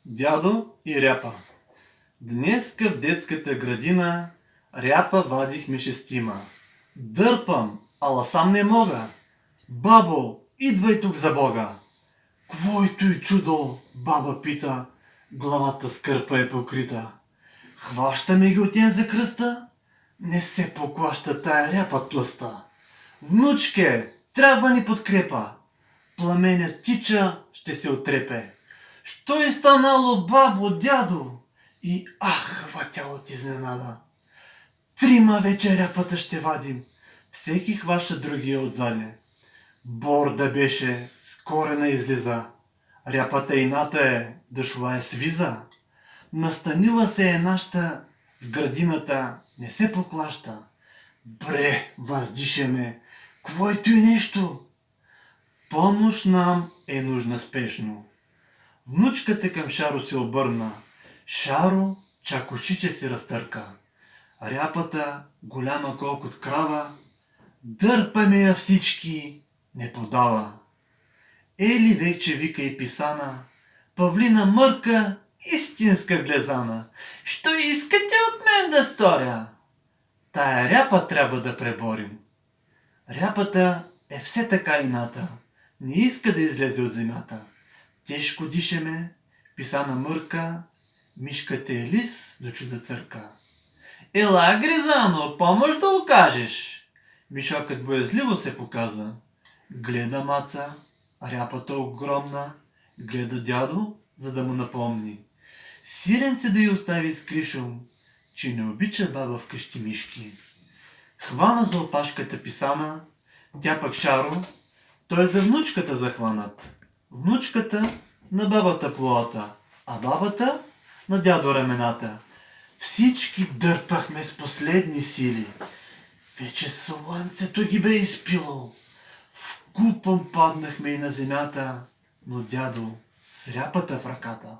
Дядо и Ряпа. Днеска в детската градина Ряпа вадихме шестима. Дърпам, ала сам не мога. Бабо, идвай тук за Бога. Квойто и чудо, баба пита, главата с кърпа е покрита. Хващаме ги отен за кръста, не се поклаща тая Ряпа тлъста. Внучке, трябва ни подкрепа. Пламенят тича, ще се отрепе. Що е станало, бабо, дядо? И хватя от изненада. Трима вече Ряпата ще вадим. Всеки хваща другия отзади. Бор да беше, с корена излиза. Ряпата ината е, дошла е свиза. Настанила се е нашата в градината, не се поклаща. Бре, въздишеме, квойто и нещо. Помощ нам е нужна спешно. Внучката към Шаро се обърна. Шаро чак ушите си разтърка. Ряпата, голяма колкот крава, дърпаме я всички, не подава. Ели вече вика и писана, павлина мърка, истинска глезана. Що искате от мен да сторя? Тая Ряпа трябва да преборим. Ряпата е все така ината, не иска да излезе от земята. Тежко дишеме, писана мърка, мишката е лис до чуда църка. Ела, Гризано, помощ да окажеш. Мишокът боязливо се показа. Гледа маца, Ряпата огромна, гледа дядо, за да му напомни. Сиренце да й остави с кришом, че не обича баба вкъщи мишки. Хвана за опашката писана, тя пък Шаро, той за внучката захванат. Внучката на бабата плоата, а бабата на дядо рамената. Всички дърпахме с последни сили. Вече слънцето ги бе изпило. Вкупом паднахме и на земята, но дядо с Ряпата в ръката.